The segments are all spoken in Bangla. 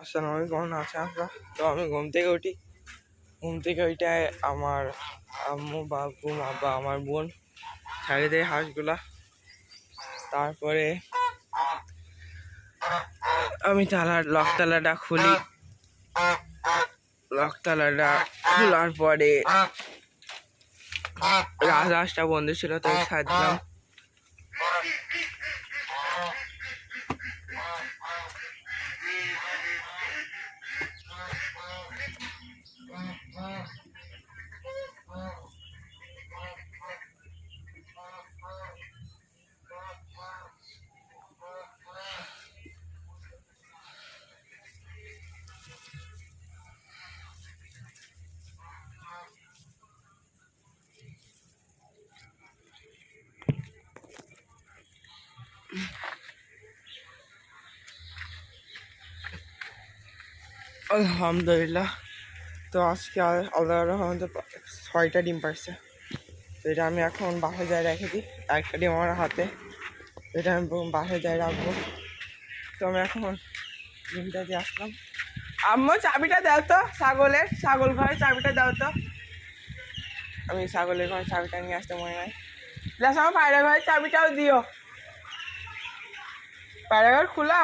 আসসালামু আলাইকুম, কেমন আছেন আপনারা? তো আমি ঘুম থেকে উঠি, ঘুম থেকে ওইটায় আমার আম্মু বাবু আব্বা আমার বোন ছাড়ে দেয় হাঁসগুলা। তারপরে আমি লকতালাটা খুলি, লকতালাটা খোলার পরে রাজহাঁসটা বন্ধ ছিল তো ছাড়লাম। আলহামদুলিল্লাহ, তো আজকে আল্লাহর রহমতে 6টা ডিম পারছে। তো এটা আমি এখন বাসায় যাই রেখে দিই, একটা ডিম আমার হাতে, এটা আমি বাসায় যাই রাখবো। তো আমি এখন ডিমটা দিয়ে আসলাম। আম্মু চাবিটা দাও তো, ছাগল ঘরের চাবিটা দাও তো। আমি ছাগলের ঘরের চাবিটা নিয়ে আসতে মনে নাই। প্লাস আমার পায়রা ঘরের চাবিটাও দিও। পায়রা ঘর খোলা?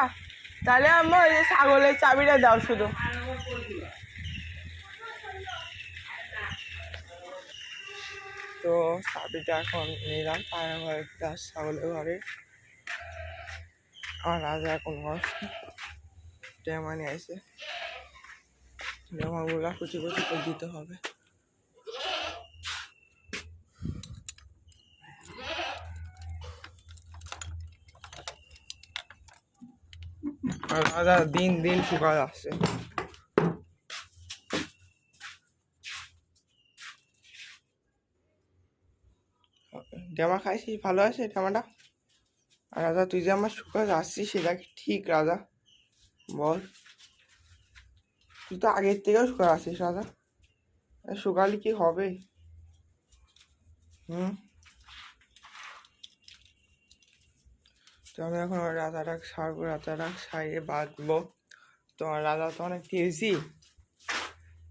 তাহলে আম্মু ওই যে ছাগলের চাবিটা দাও শুধু। তো চাবিটা এখন নিলাম পায়রা ঘরের প্লাস ছাগলের ঘরে। আমার রাজা এখন টেমানি আছে, জামাগুলা কুচি কুচি করে দিতে হবে। আর রাজা দিন দিন শুকায় আসছে। ডেমা খাইছিস, ভালো আছে ডেমাটা? আর রাজা তুই যে আমার শুকায় আসছিস সেটা কি ঠিক রাজা? বল, তুই তো আগের থেকেও শুকায় আসছিস রাজা, শুকালে কি হবে? তো আমি এখন রাজাটা ছাড়বো, রাজাটা সাইডে বাঁধবো। তো আমার রাজা তো অনেক তেজি,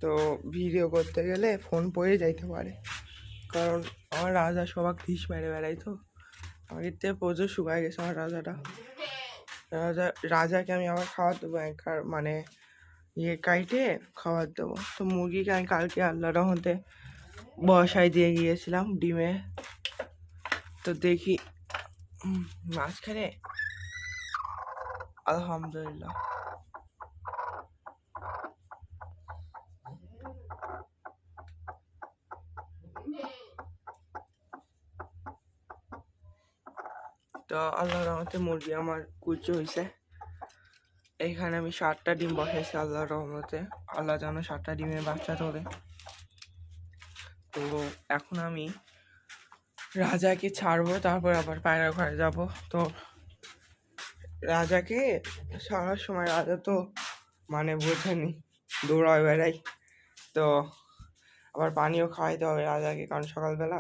তো ভিডিও করতে গেলে ফোন পড়ে যাইতে পারে, কারণ আমার রাজা সবাক ধিস মেরে বেড়াই। তো আগের থেকে প্রচুর শুকায় গেছে আমার রাজাটা। রাজাকে আমি আবার খাবার দেবো, মানে কাইটে খাবার দেবো। তো মুরগিকে আমি কালকে আল্লাহ রহমতে বসাই দিয়ে গিয়েছিলাম ডিমে। তো দেখি মাঝখানে আলহামদুলিল্লাহ তো আল্লাহর রহমতে মুরগি আমার কুচো হয়েছে। এখানে আমি 7টা ডিম বসাইছি আল্লাহর রহমতে, আল্লাহ যেন 7টা ডিমের বাচ্চা তোলে। তো এখন আমি রাজাকে ছাড়বো, তারপর আবার পায়রা ঘরে যাব। তো রাজাকে ছাড়ার সময় রাজা তো মানে বোঝেনি, দৌড়ায় বেড়াই। তো আবার পানিও খাওয়াইতে হবে রাজাকে, কারণ সকালবেলা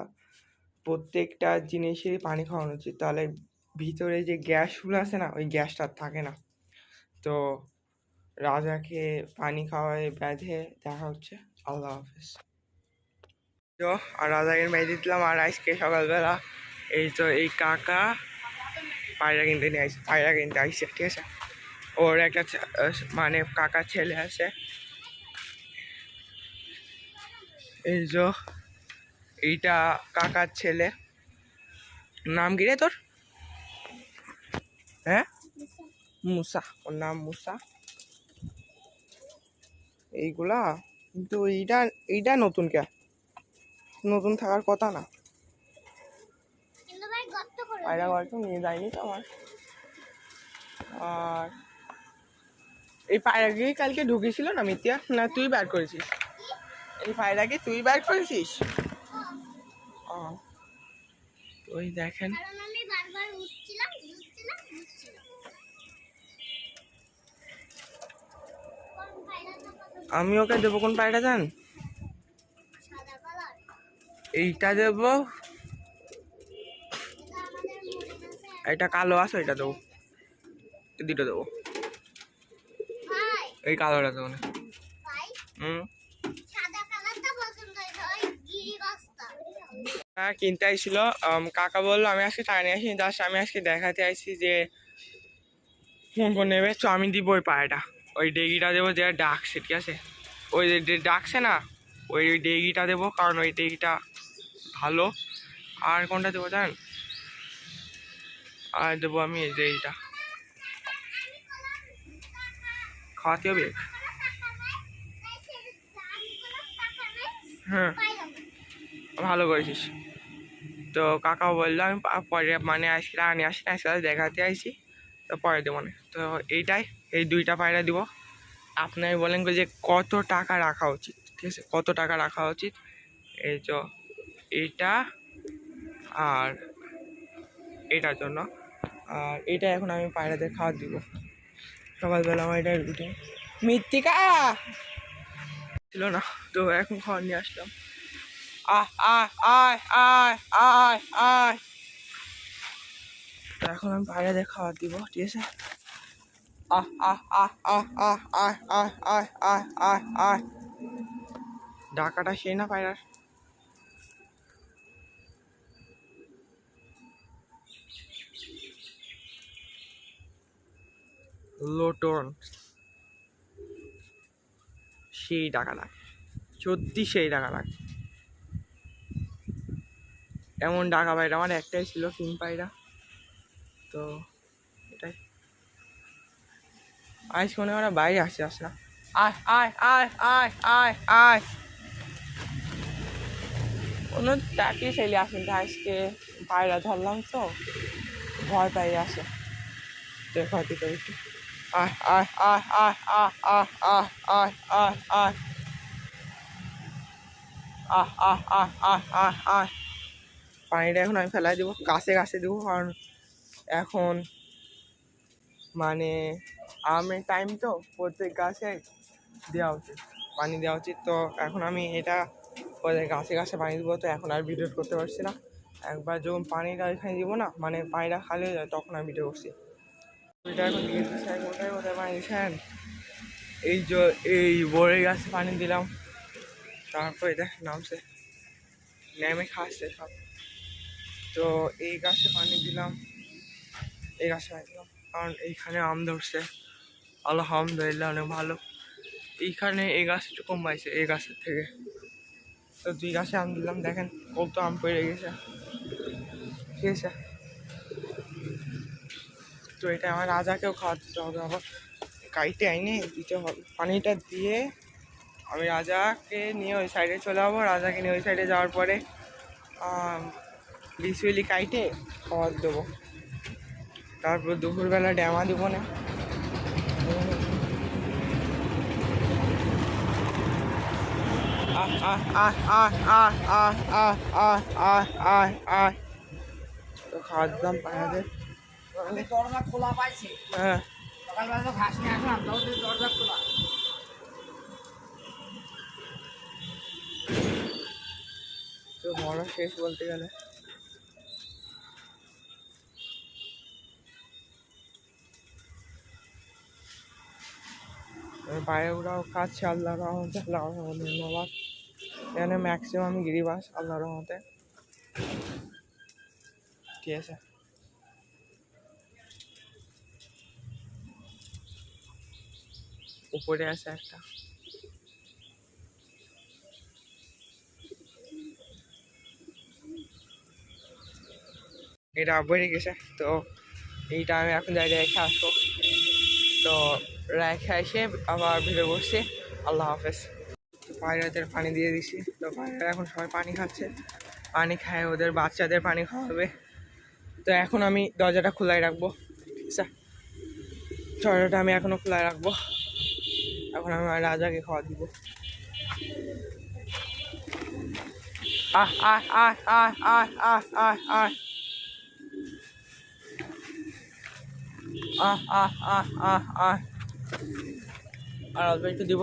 প্রত্যেকটা জিনিসেরই পানি খাওয়ানো উচিত, তাহলে ভিতরে যে গ্যাসগুলো আছে না, ওই গ্যাসটা থাকে না। তো রাজাকে পানি খাওয়ায় বেঁধে দেখা হচ্ছে। আল্লাহ হাফেজ। তো আর রাজাকে বেঁধে দিলাম। আর আজকে সকালবেলা এই তো এই কাকা পায়রা কিনতে নিয়ে আসছে, পায়রা কিনতে আসছে, ঠিক আছে। ওর একটা মানে কাকার ছেলে আছে, এই যে এইটা কাকার ছেলে। নাম কি রে তোর? হ্যাঁ, মুসা, ওর নাম মুসা। এইগুলা কিন্তু এইটা নতুন কে, নতুন থাকার কথা না। পায়রা ঘর তো নিয়ে যায়নি তো আমার। আর এই পায়রাকে কালকে ঢুকেছিল না মিতিয়া, না তুই বার করেছিস? এই পায়রাকে তুই বার করেছিস? ওই দেখেন, আমি ওকে দেবো কোন পায়রা জান? এইটা দেবো, এটা কালো আছে, এটা দেবো, দুটো দেবো। এই কালোটা তো মানে হ্যাঁ কিনতে আইছিল। কাকা বললো আমি আজকে টাকা নিয়ে আসি, জাস্ট আমি আজকে দেখাতে আইছি যে কোন কোন নেবে। তো আমি দিব ওই পায়রাটা, ওই ডেগিটা দেবো যেটা ডাকছে, ঠিক আছে? ওই যে ডাকছে না, ওই ডেগিটা দেবো, কারণ ওই ডেগিটা ভালো। আর কোনটা দেবো জানেন? আর দেবো আমি এই যে এইটা, খাওয়াতে হবে। হ্যাঁ ভালো করেছিস। তো কাকাও বললো আমি পরে মানে আজকে টাকা নিয়ে আসি না, আজকে দেখাতে আইছি, তো পরে দেবো না। তো এইটাই, এই দুইটা পায়রা দিব। আপনারা বলেন যে কত টাকা রাখা উচিত, ঠিক আছে? কত টাকা রাখা উচিত? এই যে এইটা আর এটার জন্য। আর এটা এখন আমি পায়রাদের খাওয়া দিব সকালবেলা, আমার এটা রুটিন। মৃত্তিকা ছিল না, তো এখন খাওয়া নিয়ে আসলাম। আয় আয় আয় আয় আয় আয়। তো এখন আমি পায়রাদের খাওয়া দিব, ঠিক আছে? আহ আহ আহ আহ আহ আয় আয় আয় আয় আয় আয়। ডাকাটা সেই না পায়রার। লোটন সেই টাকা লাগে, সত্যি সেই টাকা লাগে। এমন ডাকা পায়রা আমার একটাই ছিল, কিং পায়রা। তো এটাই আজ মনে ওরা বাইরে আসছে, আসে না। আয় আয় আয় আয় আয় আয়। কোনো ডাকি ছেলে আসেন, আজকে পায়রা ধরলাম তো ভয় পাই আসে, তো ক্ষতি করি। আয় আয় আয় আয় আয় আয় আয় আয় আয় আয় আহ আহ আহ আহ আহ আহ। পানিটা এখন আমি ফেলাই দেবো, গাছে গাছে দেবো, কারণ এখন মানে আমের টাইম, তো প্রত্যেক গাছে দেওয়া উচিত, পানি দেওয়া উচিত। তো এখন আমি এটা ওদের গাছে গাছে পানি দেবো। তো এখন আর ভিডিও করতে পারছি না, একবার যখন পানিটা ওইখানে দিব না, মানে পানিটা খালি হয়ে যায়, তখন আমি ভিডিও করছি। এটা এখন দিয়ে দিচ্ছি, কোথায় কোথায় পানি দিচ্ছেন? এই যে এই বড়ই গাছে পানি দিলাম, তারপর এটা নামছে, নেমে খাচ্ছে সব। তো এই গাছে পানি দিলাম, এই গাছে পানি দিলাম, কারণ এইখানে আম ধরছে আলহামদুলিল্লাহ অনেক ভালো। এইখানে এই গাছ একটু কম পাইছে এই গাছের থেকে। তো দুই গাছে আম দিলাম, দেখেন কত আম পড়ে গেছে, ঠিক আছে? তো এটা আমার রাজাকেও খাওয়া দিতে হবে, আবার কাইটে আইনে দিতে হবে। পানিটা দিয়ে আমি রাজাকে নিয়ে ওই সাইডে চলে যাবো। রাজাকে নিয়ে ওই সাইডে যাওয়ার পরে বিসুইলি কাইটে খাওয়া দেবো। তারপর দুপুরবেলা ড্যামা দেবো না। তো খাওয়ার দাম পায়রাদের। দরজা খোলা পাইছি, হ্যাঁ সকালবেলা তো ঘাস নিয়ে আসলাম, দরজা খোলা। তো বড় শেষ বলতে গেলে। পায়রাগুলাও খাচ্ছে আল্লাহর রহমতে, ধন্যবাদ। এখানে ম্যাক্সিমাম গিরিবাস আল্লাহর রহমতে, ঠিক আছে? উপরে আছে একটা। এটা বেড়ে গেছে, তো এইটা আমি এখন যাই রেখে আসবো। তো রেখে এসে আবার ভিডিও করছি। আল্লাহ হাফেজ। পায়রাদের পানি দিয়ে দিছি, তো পায়রা এখন সবাই পানি খাচ্ছে, পানি খায়, ওদের বাচ্চাদের পানি খাওয়াবে। তো এখন আমি দরজাটা খোলাই রাখবো, ঠিক আছে? দরজাটা আমি এখনো খোলাই রাখবো। এখন আমি রাজাকে খাওয়া দিব। আহ আহ আহ আহ আহ আহ আহ আহ আহ আহ আহ আহ আহ। আর অল্প একটু দিব,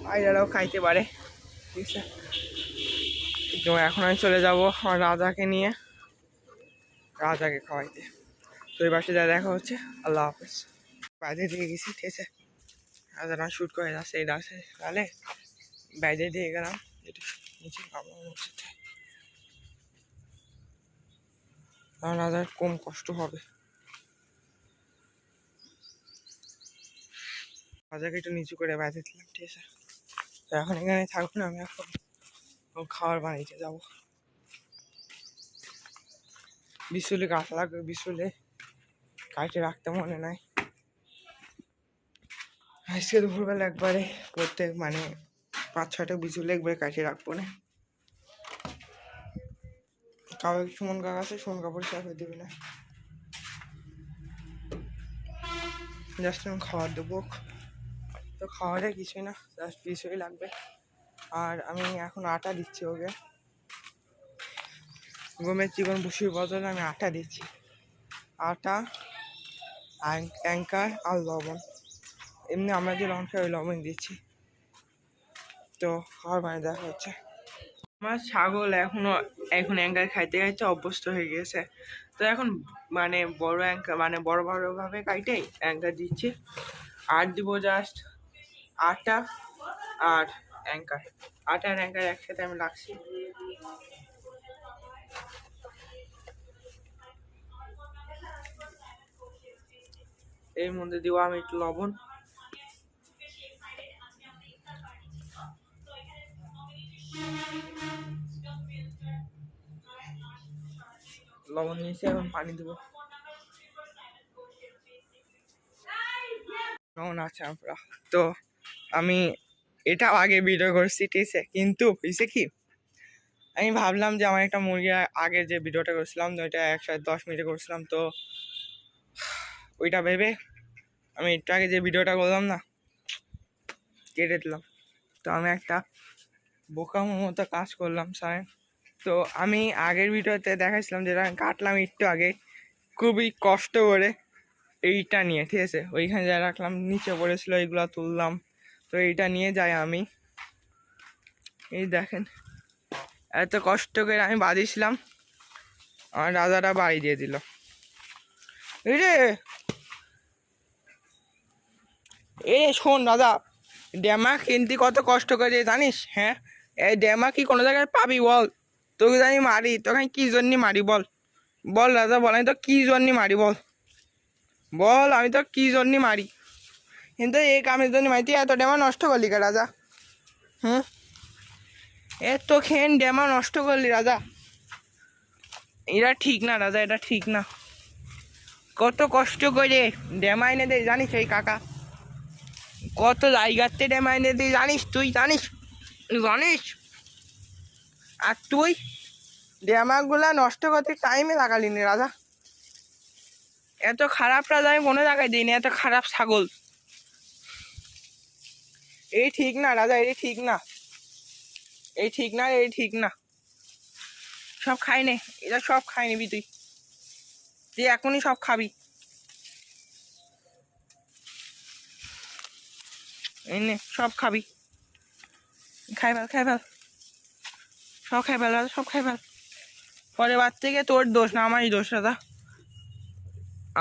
পায়রারাও খাইতে পারে, ঠিক আছে? তো এখন আমি চলে যাব আমার রাজাকে নিয়ে, রাজাকে খাওয়াইতে। তো এই পাশে যা দেখা হচ্ছে। আল্লাহ হাফেজ। বাইরে দিয়ে গেছি, ঠিক আছে? রাজারা শ্যুট করে যাচ্ছে এই ডাসে গালে বাইরে দিয়ে গেলাম একটু নিচে নামার মসজিদে, কারণ রাজার কম কষ্ট হবে। রাজাকে একটু নিচু করে বাইরে দিলাম, ঠিক আছে। তো এখন এখানে থাকবো না, আমি এখন খাবার বানিয়েতে যাবো। বিশুলে গাছ লাগবে, বিশুলে কাটে রাখতে মনে নাই। আজকে দুপুরবেলা একবারে প্রত্যেক মানে 5-6টা বিচুলে একবারে কাটিয়ে রাখবো না। কাউ সুমন কাকা আছে, সুমন কাপড় শেয়ার করে দেবে না, জাস্ট আমি খাবার দেবো। তো খাওয়ারে কিছুই না, জাস্ট বিচুই লাগবে। আর আমি এখন আটা দিচ্ছি ওকে, গমের চিকন ভুসির বদলে আমি আটা দিচ্ছি, আটা অ্যাঙ্কার আর লবণ। এমনি আমরা যে লবণ খাই ওই লবণ দিচ্ছি। তো খাবার মানে দেখা হচ্ছে। আমার ছাগল এখন অ্যাঙ্কার খাইতে খাইতে অভ্যস্ত হয়ে গেছে। তো এখন মানে বড় অ্যাঙ্কার মানে বড় বড়ভাবে কাইটেই অ্যাঙ্কার দিচ্ছি। আর দিব জাস্ট আটা আর অ্যাঙ্কার, আটা আর অ্যাঙ্কার একসাথে আমি রাখছি। এর মধ্যে দিব আমি একটু লবণ, লবণ নিয়েছি, এখন পানি দেবো। কেমন আছে আমরা? তো আমি এটাও আগে ভিডিও করছি, ঠিক আছে, কিন্তু হয়েছে কি আমি ভাবলাম যে আমার একটা মুরগি আগে যে ভিডিওটা করছিলাম ওইটা 110 মিনিটে করছিলাম, তো ওইটা ভেবে আমি একটু আগে যে ভিডিওটা করলাম না কেটে দিলাম। তো আমি একটা বোকামোর মতো কাজ করলাম স্যার। তো আমি আগের ভিডিওতে দেখাইছিলাম যেটা আমি কাটলাম একটু আগে খুবই কষ্ট করে এইটা নিয়ে, ঠিক আছে, ওইখানে যা রাখলাম নিচে পড়েছিল এইগুলো তুললাম। তো এইটা নিয়ে যাই আমি, এই দেখেন এত কষ্ট করে আমি বাঁধিয়েছিলাম, আমার রাজাটা বাড়ি দিয়ে দিল। এই রে এ শোন রাজা, ড্যামা কিনতে কত কষ্ট করে জানিস? হ্যাঁ, এই ড্যামা কি কোনো জায়গায় পাবি বল? তোকে জানি মারি, তোকে কি জন্য মারি বল? বল রাজা বল, আমি তো কি জন্য মারি বল? বল আমি তো কি জন্য মারি? কিন্তু এই কামের জন্য মারি, তুই এত ড্যামা নষ্ট করলি কে রাজা? হুম, এত খেন ড্যামা নষ্ট করলি রাজা, এটা ঠিক না রাজা, এটা ঠিক না। কত কষ্ট করে ড্যামা এনে দেয় জানিস এই কাকা, কত জায়গাতে ড্যামা এনে দেয় জানিস? তুই জানিস? জানিস? আর তুই ড্যামাগুলা নষ্ট করতে টাইমে লাগালি নি রাজা। এত খারাপ রাজা আমি মনে জায়গায় দিইনি, এত খারাপ ছাগল। এই ঠিক না রাজা, এই ঠিক না, এই ঠিক না, এই ঠিক না। সব খাই নে, এটা সব খাই নিবি তুই, তুই এখনই সব খাবি। এই নে সব খাবি, খাই ফেল, খাই ফেল, সব খাই ফেল রাজা, সব খাই ফেল। পরের বার থেকে তোর দোষ না, আমারই দোষ রাজা,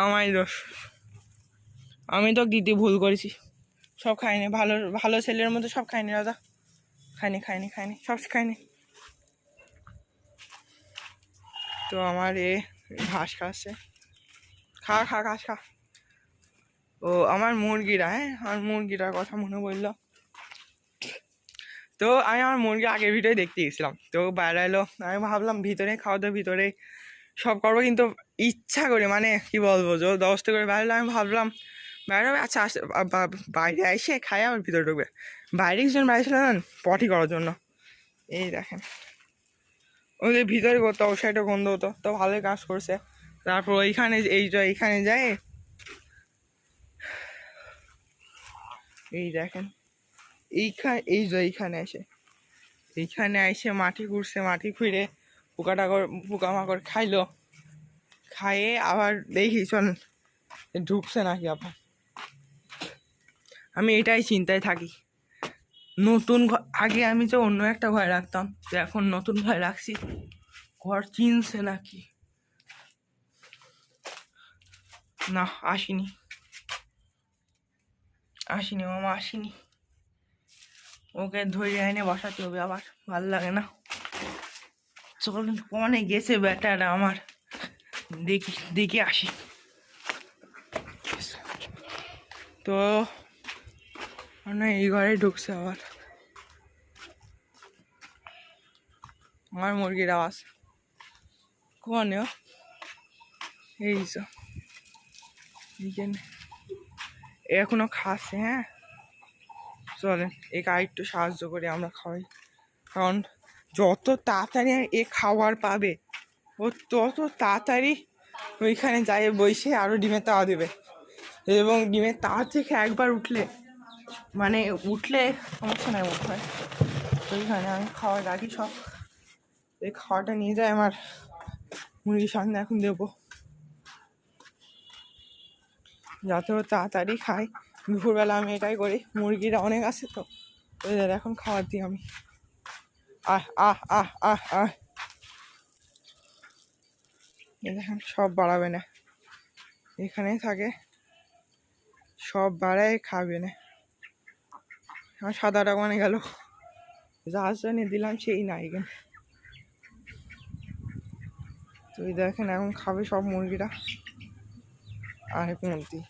আমারই দোষ। আমি তো দিতে ভুল করেছি, সব খাইনি, ভালো ভালো ছেলের মধ্যে সব খাইনি রাজা, খাইনি খাইনি খাইনি, সব খাইনি। তো আমার ঘাস খাচ্ছে, খা খা ঘাস খা। ও আমার মুরগিরা, হ্যাঁ আমার মুরগিটার কথা মনে পড়লো। তো আমি আমার মুরগি আগের ভিডিও দেখতে গেছিলাম, তো বাইরে এলো, আমি ভাবলাম ভিতরে খাওয়া দাওয়া ভিতরে সব করবো, কিন্তু ইচ্ছা করে মানে কি বলবো জোর দস্ত করে বাইরে আমি ভাবলাম বাইরে আচ্ছা বাইরে এসে খাই আবার ভিতরে ঢুকবে। বাইরে কিছু বাইরে ছিল না পটি করার জন্য, এই দেখেন ওদের ভিতরে করতো, ওই সাইডে গন্ধ হতো, তো ভালোই কাজ করছে। তারপর ওইখানে এইখানে যায়, এই দেখেন এইখানে এসে মাটি খুঁড়ছে, মাটি খুঁড়ে পোকামাকড় খাইলো, খাইয়ে আবার দেখি চল ঢুকছে নাকি আবার। আমি এটাই চিন্তায় থাকি, নতুন ঘর আগে আমি তো অন্য একটা ঘরে রাখতাম, তো এখন নতুন ঘরে রাখছি, ঘর চিনছে নাকি না। আসিনি, আসেনি, মামা আসেনি, ওকে ধরে এনে বসাতে হবে আবার, ভালো লাগে না। চল কনে গেছে ব্যাটারা আমার, দেখি দেখে আসি। তো মানে এই ঘরে ঢুকছে আবার, আমার মুরগির আওয়াজ কনে এই এখনো খাচ্ছে। হ্যাঁ চলেন একে আরেকটু সাহায্য করে আমরা খাওয়াই, কারণ যত তাড়াতাড়ি এ খাবার পাবে ও তত তাড়াতাড়ি ওইখানে যাই বসে আরও ডিমের তাওয়া দেবে, এবং ডিমের তাওয়া থেকে একবার উঠলে মানে সমস্যা নাই মনে হয়। ওইখানে আমি খাওয়ার রাখি সব, এই খাওয়াটা নিয়ে যায় আমার মুরগির সামনে এখন দেবো, যাতে ও তাড়াতাড়ি খাই। দুপুরবেলা আমি এটাই করি, মুরগিরা অনেক আছে তো ওদের এখন খাবার দিই আমি। দেখেন সব বাড়াবে না, এখানেই থাকে, সব বাড়ায় খাবে না। আমার সাদাটা মানে গেল, জাহাজ নিয়ে দিলাম সেই না এখানে। তো এই দেখেন এখন খাবে সব মুরগিরা, আরেক মুরগি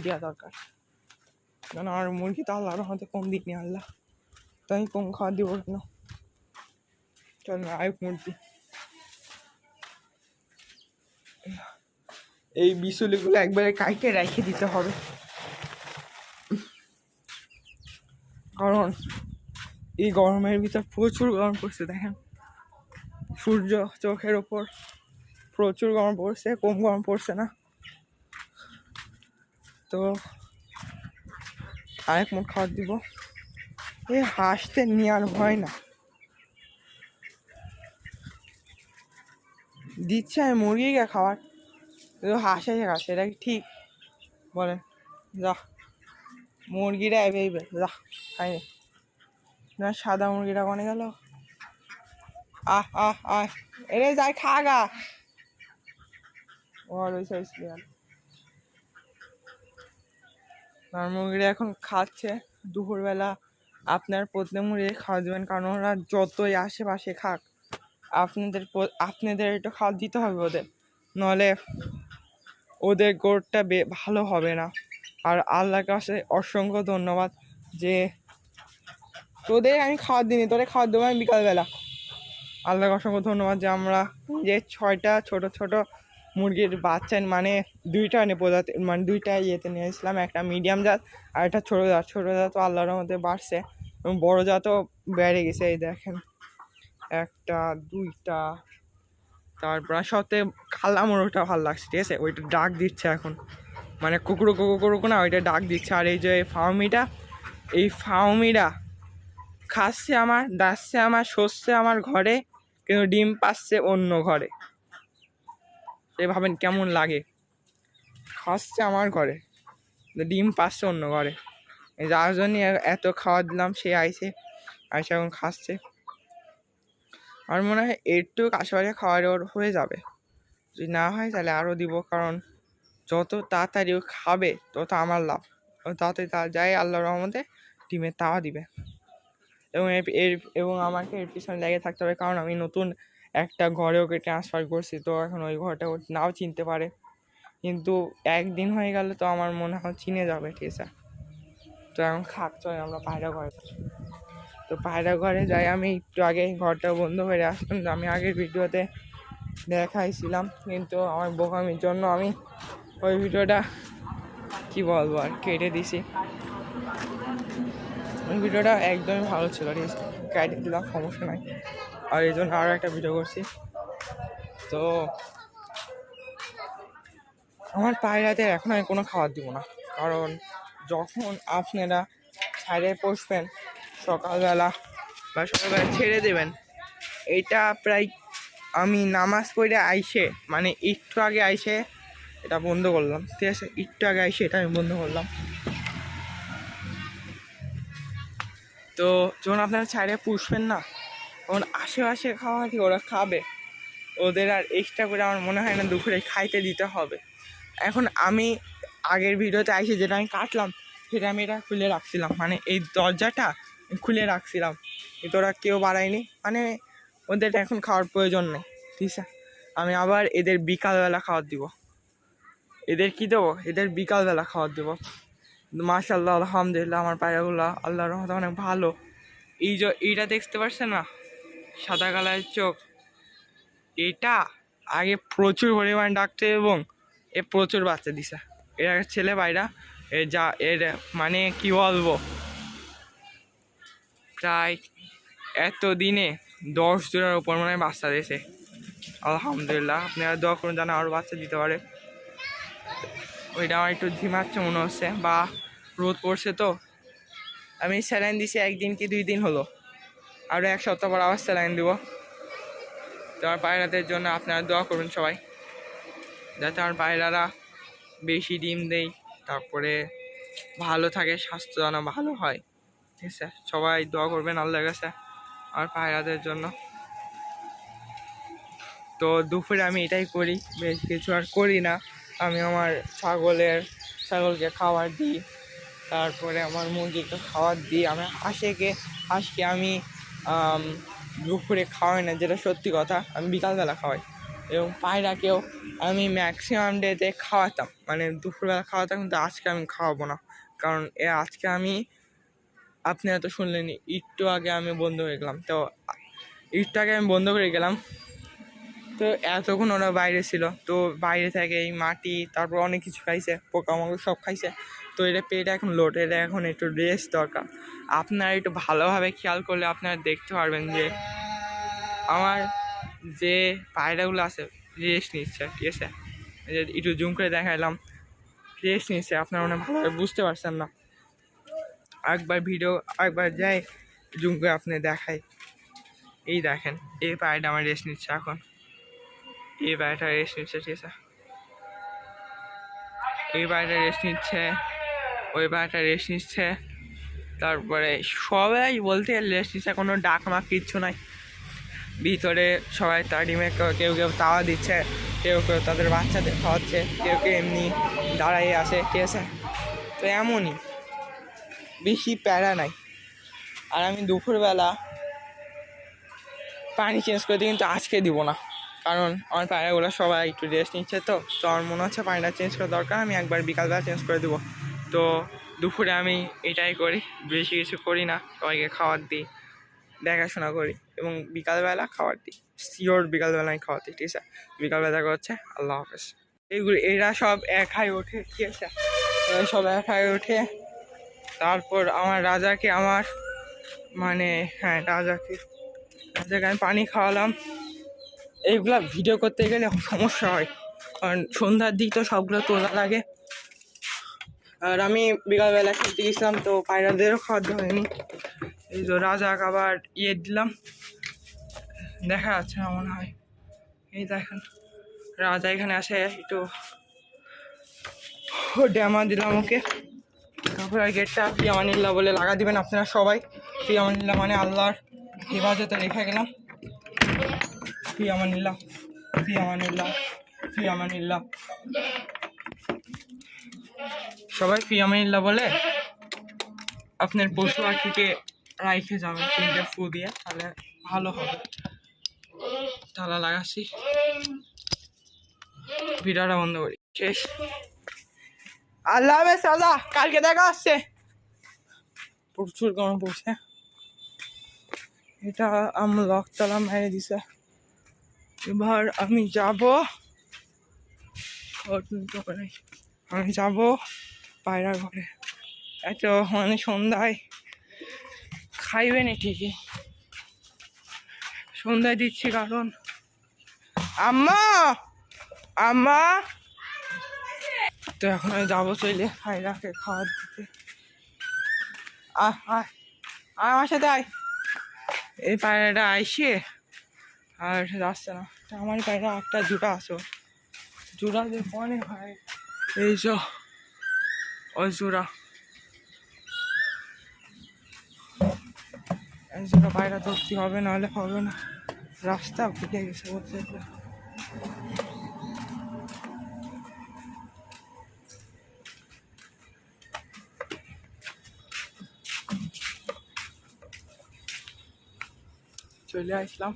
দেওয়া দরকার, কারণ আমার মুরগি তো আল্লাহর রহমতে কম দিক নিয়ে আল্লাহ, তো আমি কম খাওয়া দিব কেন। চল না আরেক মুরগি, এই বিচুলিগুলো একবারে কাইটে রেখে দিতে হবে, কারণ এই গরমের ভিতর প্রচুর গরম পড়ছে। দেখেন সূর্য চোখের ওপর প্রচুর গরম পড়ছে, কম গরম পড়ছে না। তো আরেক মুঠ খাবার দিব, এ হাসতে নিয়ে আর ভয় না, দিচ্ছে আমি মুরগিকে খাবার, হাসে খাচ্ছে, এটা কি ঠিক বলেন? যা মুরগিটা এবে যা খাইনি না, সাদা মুরগিটা কনে গেল? এরে যাই খাগা, আর মুরগিটা এখন খাচ্ছে। দুপুরবেলা আপনার প্রত্যেক মুরগি খাওয়া দেবেন, কারণ ওরা যতই আশেপাশে খাক আপনাদের একটু খাওয়া দিতে হবে ওদের, নাহলে ওদের গোড়টা ভালো হবে না। আর আল্লাহর কাছে অসংখ্য ধন্যবাদ যে তোদের আমি খাওয়ার দিইনি, তোদের খাওয়ার দেবো আমি বিকালবেলা। আল্লাহকে অসংখ্য ধন্যবাদ যে আমরা যে 6টা ছোট ছোট মুরগির বাচ্চা, মানে 2টা প্রজাতি, মানে 2টা ইয়েতে নিয়েছিলাম, একটা মিডিয়াম জাত আর একটা ছোটো জাত তো আল্লাহর মধ্যে বাড়ছে, এবং বড় জাতও বেড়ে গেছে। এই দেখেন 1টা 2টা, তারপর সবথেকে কালা মোরগটা ভালো লাগছে, ঠিক আছে, ওইটা ডাক দিচ্ছে এখন, মানে কুকুরো না, ওইটা ডাক দিচ্ছে। আর এই যে এই ফাউমিটা খাচ্ছে আমার, দাচ্ছে আমার, শোষছে আমার ঘরে, কিন্তু ডিম পাচ্ছে অন্য ঘরে। এই ভাবেন কেমন লাগে, খাচ্ছে আমার ঘরে ডিম পাচ্ছে অন্য ঘরে। যার জন্য এত খাওয়া দিলাম, সে আইসে এখন খাচ্ছে। আর মনে হয় একটু আশেপাশে খাওয়ার ওর হয়ে যাবে, যদি না হয় তাহলে আরও দিব, কারণ যত তাড়াতাড়ি ও খাবে তত আমার লাভ, তাড়াতাড়ি যাই আল্লাহর রহমতে ডিমের তাওয়া দিবে। এবং আমাকে এর পিছনে লেগে থাকতে হবে, কারণ আমি নতুন একটা ঘরে ওকে ট্রান্সফার করছি, তো এখন ওই ঘরটা ও নাও চিনতে পারে, কিন্তু একদিন হয়ে গেলে তো আমার মনে হয় চিনে যাবে, ঠিক আছে। তো এখন চলে আমরা পায়রা ঘরে, তো পায়রা ঘরে যাই। আমি একটু আগে ঘরটা বন্ধ করে আসলাম, আমি আগের ভিডিওতে দেখাইছিলাম, কিন্তু আমার বোকামির জন্য আমি ওই ভিডিওটা কি বলবো আর কেটে দিছি। ওই ভিডিওটা একদমই ভালো ছিল, ঠিক আছে, কেটে দিলাম, সমস্যা নাই। আর এই জন্য আরও একটা ভিডিও করছি। তো আমার পায়রাদের এখন আমি কোনো খাবার দিব না, কারণ যখন আপনারা ছাড়ে পোষবেন সকালবেলা ছেড়ে দেবেন, এটা প্রায় আমি নামাজ পড়ে আইসে, মানে একটু আগে আইসে এটা বন্ধ করলাম, ঠিক আছে, একটু আগে আইসে এটা আমি বন্ধ করলাম। তো যখন আপনারা ছাড়ে পুষবেন না, তখন আশেপাশে খাওয়া কি ওরা খাবে, ওদের আর এক্সট্রা করে আমার মনে হয় না দুপুরে খাইতে দিতে হবে। এখন আমি আগের ভিডিওতে এসে যেটা আমি কাটলাম সেটা আমি এটা খুলে রাখছিলাম, মানে এই দরজাটা খুলে রাখছিলাম, কিন্তু ওরা কেউ বাড়ায়নি, মানে ওদের এখন খাওয়ার প্রয়োজন নেই। ঠিক আছে, আমি আবার এদের বিকালবেলা খাবার দিব। এদের কি দেবো? এদের বিকালবেলা খাবার দেবো। মাশাআল্লাহ, আলহামদুলিল্লাহ, আমার পায়রাগুলো আল্লাহর রহমতে অনেক ভালো। এইটা দেখতে পাচ্ছেন না, সাদা কালারের চোখ, এটা আগে প্রচুর পরিমাণ ডাকছে এবং এ প্রচুর বাচ্চা দিছে। এর ছেলে পায়রা, এর মানে কি বলবো, প্রায় এত দিনে 10 জোড়ার উপর মনে হয় বাচ্চা দিয়েছে। আলহামদুলিল্লাহ, আপনারা দোয়া করুন যেন আরও বাচ্চা দিতে পারে। ওইটা আমার একটু ঝিমাচ্ছে মনে হচ্ছে, বা রোদ পড়ছে তো। আমি স্যালাইন দিছি 1 দিন কি 2 দিন হলো, আরও 1 সপ্তাহ পর আবার স্যালাইন দিব। তো আমার পায়রাদের জন্য আপনারা দোয়া করুন সবাই, যাতে আমার পায়রারা বেশি ডিম দেয়, তারপরে ভালো থাকে, স্বাস্থ্য যেন ভালো হয়। ঠিক আছে, সবাই দোয়া করবেন আল্লাহর কাছে আমার পায়রাদের জন্য। তো দুপুরে আমি এটাই করি, বেশ কিছু আর করি না। আমি আমার ছাগলকে খাবার দিই, তারপরে আমার মুরগিকে খাবার দিই। আমি হাঁসকে আমি দুপুরে খাওয়াই না, যেটা সত্যি কথা, আমি বিকালবেলা খাওয়াই। এবং পায়রাকেও আমি ম্যাক্সিমাম ডেতে খাওয়াতাম, মানে দুপুরবেলা খাওয়াতাম, কিন্তু আজকে আমি খাওয়াবো না। কারণ আজকে আপনারা তো শুনলেনি, একটু আগে আমি বন্ধ হয়ে গেলাম। তো একটু আগে আমি বন্ধ করে গেলাম, তো এতক্ষণ ওরা বাইরে ছিল, তো বাইরে থেকে এই মাটি তারপর অনেক কিছু খাইছে, পোকামাকড় সব খাইছে। তো এটা পেটে এখন লোড, এটা এখন একটু রেস্ট দরকার। আপনারা একটু ভালোভাবে খেয়াল করলে আপনারা দেখতে পারবেন যে আমার যে পায়রাগুলো আছে রেস্ট নিচ্ছে। ঠিক আছে, একটু জুম করে দেখাইলাম, রেস্ট নিচ্ছে। আপনারা মনে ভালোভাবে বুঝতে পারছেন না, একবার যাই জুম করে আপনি দেখাই। এই দেখেন, এই পায়রাটা আমার রেস্ট নিচ্ছে এখন, এই পায়রাটা রেস্ট নিচ্ছে। ঠিক আছে, এই পায়রাটা রেস্ট নিচ্ছে, ওই পায়রাটা রেস্ট নিচ্ছে, তারপরে সবাই বলতে রেস্ট নিচ্ছে, কোনো ডাকমাক কিচ্ছু নাই। ভিতরে সবাই তার ডিমে কেউ কেউ তাওয়া দিচ্ছে, কেউ কেউ তাদের বাচ্চাদের খাওয়াচ্ছে, কেউ কেউ এমনি দাঁড়াইয়ে আসে। ঠিক আছে, তো এমনই, বেশি প্যারা নাই। আর আমি দুপুরবেলা পানি চেঞ্জ করে দিই, কিন্তু আজকে দিব না, কারণ আমার পায়রাগুলো সবাই একটু রেস্ট নিচ্ছে। তো আমার মনে হচ্ছে পানিটা চেঞ্জ করা দরকার, আমি একবার বিকালবেলা চেঞ্জ করে দেবো। তো দুপুরে আমি এটাই করি, বেশি কিছু করি না, সবাইকে খাবার দিই, দেখাশোনা করি, এবং বিকালবেলা খাবার দিই, শিওর বিকালবেলা আমি খাওয়াতে। ঠিক আছে, বিকালবেলা দেখা হচ্ছে, আল্লাহ হাফেজ। এরা সব একাই ওঠে। ঠিক আছে, এরা সব একাই ওঠে। তারপর আমার রাজাকে রাজাকে আমি পানি খাওয়ালাম। এইগুলা ভিডিও করতে গেলে সমস্যা হয়, কারণ সন্ধ্যার দিক তো সবগুলো তোলা লাগে। আর আমি বিকালবেলা খেলতে গেছিলাম, তো পায়রাদেরও খাওয়া দেওয়া হয়নি। এই তো রাজাক আবার দিলাম, দেখা যাচ্ছে না মনে হয়। এই দেখেন, রাজা এখানে আসে, একটু ড্যামা দিলাম ওকে। তারপর আর গেটটা ফি আমানিল্লাহ বলে লাগা দিবেন আপনারা সবাই। ফি আমানিল্লাহ মানে আল্লাহর হেফাজতে রেখে গেলাম। ফি আমানিল্লাহ, ফি আমানিল্লাহ, ফি আমানিল্লাহ, সবাই ফি আমানিল্লাহ বলে আপনার পশু পাখিকে রাইখে যাবেন 3টে ফু দিয়ে, তাহলে ভালো হবে। তালা লাগাচ্ছি, ভিডিওটা বন্ধ করি, শেষ। আল্লাহ হাফেজ দাদা, কালকে দেখা হচ্ছে। প্রচুর গরম পড়ছে, এটা আমার লকতলা মেরে দিছে। এবার আমি যাব পায়রা ঘরে। এত মানে সন্ধ্যায় খাইবে না ঠিকই, সন্ধ্যায় দিচ্ছি, কারণ আম্মা তো এখন আমি যাবো চলে পায়রাকে খাওয়ার দিতে। আমার সাথে আয়। এই পায়রাটা আইসে আর যাচ্ছে না, আমার পায়রা একটা জুটা আছে, জোড়া যে পনে হয় এই ওই জোড়া পায়রা ধরতে হবে, নাহলে হবে না। রাস্তা ভুলে গেছে বলতে। চলে আসলাম